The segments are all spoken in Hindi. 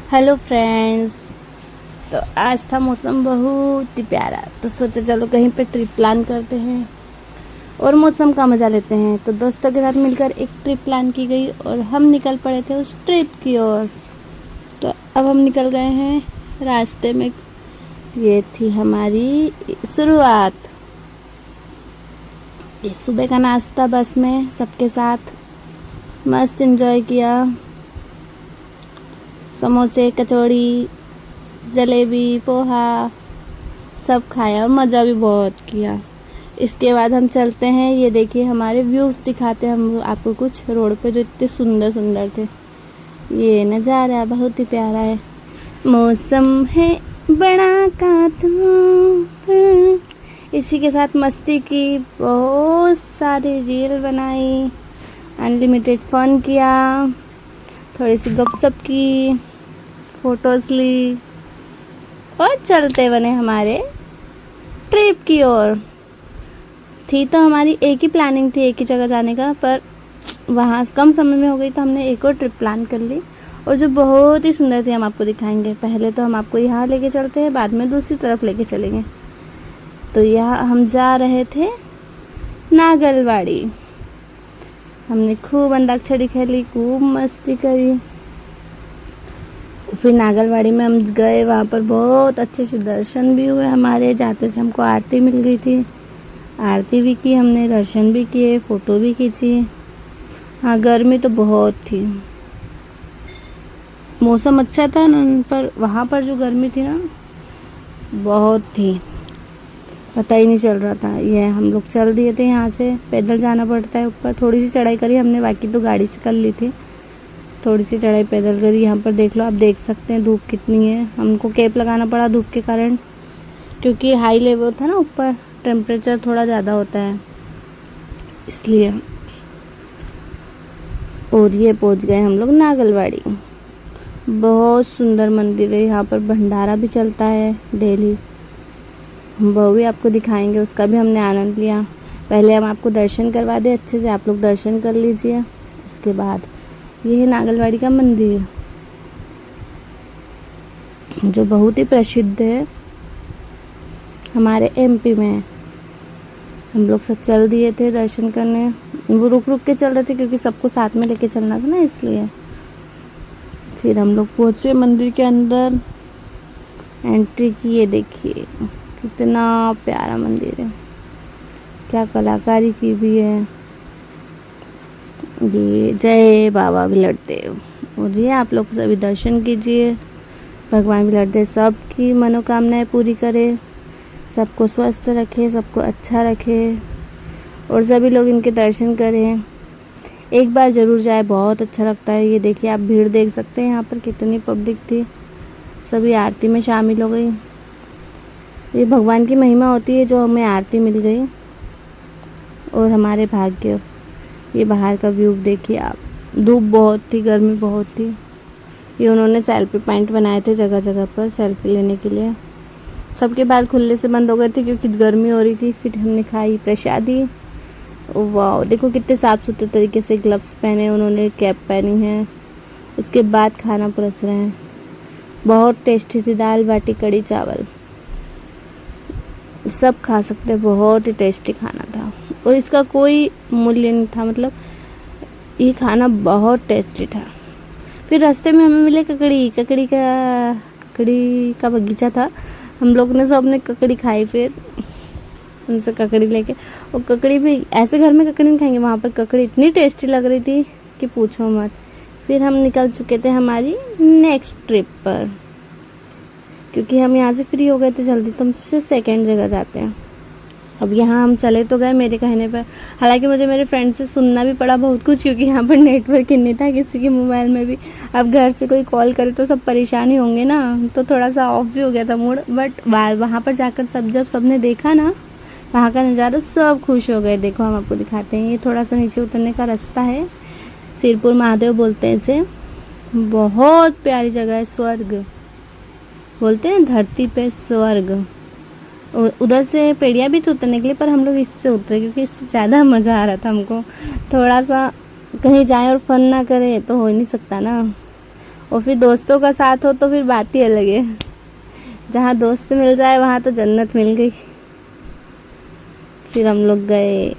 Hello friends. तो आज था मौसम बहुत ही प्यारा, तो सोचा चलो कहीं पे ट्रिप प्लान करते हैं और मौसम का मज़ा लेते हैं। तो दोस्तों के साथ मिलकर एक ट्रिप प्लान की गई और हम निकल पड़े थे उस ट्रिप की ओर। तो अब हम निकल गए हैं रास्ते में। ये थी हमारी शुरुआत। ये सुबह का नाश्ता बस में सबके साथ मस्त एंजॉय किया। समोसे, कचौड़ी, जलेबी, पोहा सब खाया और मज़ा भी बहुत किया। इसके बाद हम चलते हैं। ये देखिए हमारे व्यूज़ दिखाते हैं हम आपको कुछ रोड पे जो इतने सुंदर सुंदर थे। ये नज़ारा बहुत ही प्यारा है। मौसम है बड़ा कातिल। इसी के साथ मस्ती की, बहुत सारी रील बनाई, अनलिमिटेड फ़न किया, थोड़ी सी गपशप की, फ़ोटोज़ ली और चलते बने हमारे ट्रिप की ओर। थी तो हमारी एक ही प्लानिंग थी, एक ही जगह जाने का, पर वहाँ कम समय में हो गई तो हमने एक और ट्रिप प्लान कर ली और जो बहुत ही सुंदर थी हम आपको दिखाएंगे। पहले तो हम आपको यहाँ लेके चलते हैं, बाद में दूसरी तरफ लेके चलेंगे। तो यहाँ हम जा रहे थे नागलवाड़ी। हमने खूब अंताक्षरी खेली, खूब मस्ती करी। फिर नागलवाड़ी में हम गए, वहाँ पर बहुत अच्छे से दर्शन भी हुए हमारे। जाते से हमको आरती मिल गई थी, आरती भी की हमने, दर्शन भी किए, फ़ोटो भी खींची। हाँ, गर्मी तो बहुत थी, मौसम अच्छा था न, पर वहाँ पर जो गर्मी थी ना बहुत थी, पता ही नहीं चल रहा था। ये हम लोग चल दिए थे, यहाँ से पैदल जाना पड़ता है ऊपर। थोड़ी सी चढ़ाई करी हमने, बाकी तो गाड़ी से कर ली थी। थोड़ी सी चढ़ाई पैदल करी। यहाँ पर देख लो, आप देख सकते हैं धूप कितनी है। हमको कैप लगाना पड़ा धूप के कारण, क्योंकि हाई लेवल था ना ऊपर, टेम्परेचर थोड़ा ज़्यादा होता है इसलिए। और ये पहुँच गए हम लोग नागलवाड़ी। बहुत सुंदर मंदिर है, यहाँ पर भंडारा भी चलता है डेली, वो भी आपको दिखाएंगे, उसका भी हमने आनंद लिया। पहले हम आपको दर्शन करवा दें अच्छे से, आप लोग दर्शन कर लीजिए। उसके बाद ये है नागलवाड़ी का मंदिर, जो बहुत ही प्रसिद्ध है हमारे एमपी में। हम लोग सब चल दिए थे दर्शन करने। वो रुक रुक के चल रहे थे क्योंकि सबको साथ में लेके चलना था ना, इसलिए। फिर हम लोग पहुँचे मंदिर के अंदर, एंट्री की। ये देखिए कितना प्यारा मंदिर है, क्या कलाकारी की भी है। ये जय बाबा बिलटदेव। और ये आप लोग सभी दर्शन कीजिए। भगवान बिलटदेव सबकी मनोकामनाएं पूरी करे, सबको स्वस्थ रखे, सबको अच्छा रखे और सभी लोग इनके दर्शन करें। एक बार ज़रूर जाए, बहुत अच्छा लगता है। ये देखिए आप भीड़ देख सकते हैं, यहाँ पर कितनी पब्लिक थी, सभी आरती में शामिल हो गई। ये भगवान की महिमा होती है जो हमें आरती मिल गई और हमारे भाग्य। ये बाहर का व्यू देखिए आप, धूप बहुत थी, गर्मी बहुत थी। ये उन्होंने सेल्फी पॉइंट बनाए थे जगह जगह पर सेल्फी लेने के लिए। सबके बाल खुलने से बंद हो गए थे क्योंकि गर्मी हो रही थी। फिर हमने खाई प्रसादी। वाह, देखो कितने साफ़ सुथरे तरीके से ग्लव्स पहने उन्होंने, कैप पहनी है। उसके बाद खाना परोस रहे हैं, बहुत टेस्टी थी। दाल बाटी, कड़ी चावल सब खा सकते, बहुत ही टेस्टी खाना था और इसका कोई मूल्य नहीं था, मतलब ये खाना बहुत टेस्टी था। फिर रास्ते में हमें मिले ककड़ी का बगीचा था। हम लोग ने सबने ककड़ी खाई, फिर उनसे ककड़ी लेके। और ककड़ी भी ऐसे घर में ककड़ी नहीं खाएंगे, वहाँ पर ककड़ी इतनी टेस्टी लग रही थी कि पूछो मत। फिर हम निकल चुके थे हमारी नेक्स्ट ट्रिप पर, क्योंकि हम यहाँ से फ्री हो गए थे जल्दी, तो हम सेकेंड जगह जाते हैं। अब यहाँ हम चले तो गए मेरे कहने पर, हालांकि मुझे मेरे फ्रेंड से सुनना भी पड़ा बहुत कुछ, क्योंकि यहाँ पर नेटवर्क ही नहीं था किसी के मोबाइल में भी। अब घर से कोई कॉल करे तो सब परेशान ही होंगे ना, तो थोड़ा सा ऑफ भी हो गया था मूड। बट वहाँ पर जाकर जब सबने देखा ना वहाँ का नज़ारा, सब खुश हो गए। देखो हम आपको दिखाते हैं, ये थोड़ा सा नीचे उतरने का रास्ता है, सिरपुर महादेव बोलते हैं इसे। बहुत प्यारी जगह है, स्वर्ग बोलते हैं, धरती पे स्वर्ग। उधर से पेड़िया भी थी उतरने के लिए, पर हम लोग इससे उतरे क्योंकि इससे ज़्यादा मज़ा आ रहा था हमको। थोड़ा सा कहीं जाए और फन ना करें तो हो ही नहीं सकता ना। और फिर दोस्तों का साथ हो तो फिर बात ही अलग है। जहाँ दोस्त मिल जाए वहाँ तो जन्नत मिल गई। फिर हम लोग गए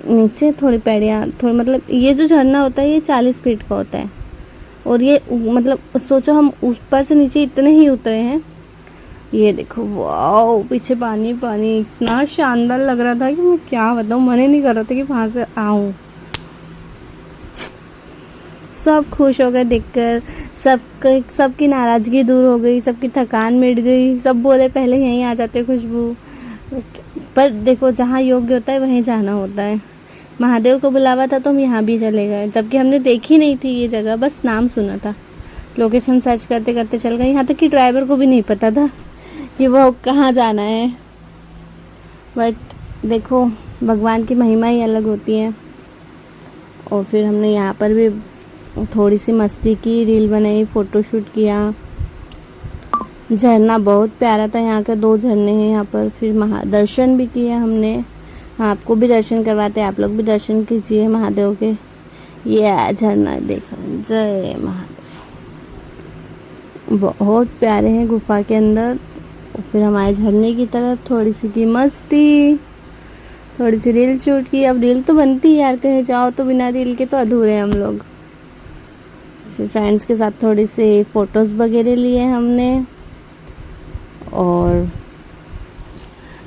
नीचे, थोड़ी पैड़ियाँ, थोड़ी मतलब ये जो झरना होता है ये 40 फीट का होता है। और ये मतलब सोचो हम ऊपर से नीचे इतने ही उतरे हैं। ये देखो, वाओ, पीछे पानी पानी, इतना शानदार लग रहा था कि मैं क्या बताऊँ, मन ही नहीं कर रहा था कि वहाँ से आऊँ। सब खुश हो गए देखकर, सबकी नाराज़गी दूर हो गई, सबकी थकान मिट गई। सब बोले पहले यहीं आ जाते खुशबू। पर देखो, जहाँ योग्य होता है वहीं जाना होता है। महादेव को बुलावा था तो हम यहाँ भी चले गए, जबकि हमने देखी नहीं थी ये जगह, बस नाम सुना था। लोकेशन सर्च करते करते चल गए, यहाँ तक कि ड्राइवर को भी नहीं पता था कि वो कहाँ जाना है। बट देखो, भगवान की महिमा ही अलग होती है। और फिर हमने यहाँ पर भी थोड़ी सी मस्ती की, रील बनाई, फ़ोटोशूट किया। झरना बहुत प्यारा था, यहाँ के 2 झरने हैं यहाँ पर। फिर दर्शन भी किए हमने। आपको भी दर्शन करवाते, आप लोग भी दर्शन कीजिए महादेव के। ये झरना देखो, जय महादेव, बहुत प्यारे हैं गुफा के अंदर। फिर हम आए झरने की तरफ, थोड़ी सी की मस्ती, थोड़ी सी रील शूट की। अब रील तो बनती है यार, कहीं जाओ तो बिना रील के तो अधूरे हैं हम लोग। फिर फ्रेंड्स के साथ थोड़ी सी फ़ोटोज़ वगैरह लिए हमने। और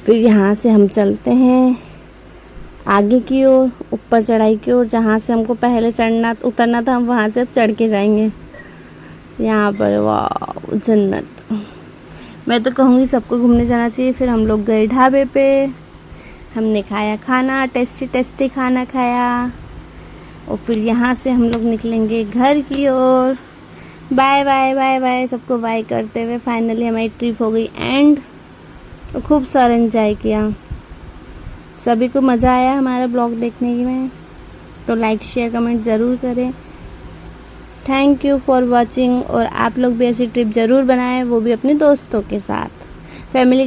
फिर यहाँ से हम चलते हैं आगे की ओर, ऊपर चढ़ाई की ओर, जहाँ से हमको पहले उतरना था, हम वहाँ से अब चढ़ के जाएंगे। यहाँ पर वाह, जन्नत। मैं तो कहूँगी सबको घूमने जाना चाहिए। फिर हम लोग गए ढाबे पे, हमने खाया खाना, टेस्टी टेस्टी खाना खाया। और फिर यहाँ से हम लोग निकलेंगे घर की ओर। बाय बाय बाय बाय, सबको बाय करते हुए फाइनली हमारी ट्रिप हो गई एंड। तो खूब सारा एंजॉय किया, सभी को मज़ा आया हमारा ब्लॉग देखने में। तो लाइक शेयर कमेंट ज़रूर करें। Thank you for watching. और आप लोग भी ऐसी ट्रिप ज़रूर बनाएं, वो भी अपने दोस्तों के साथ, फैमिली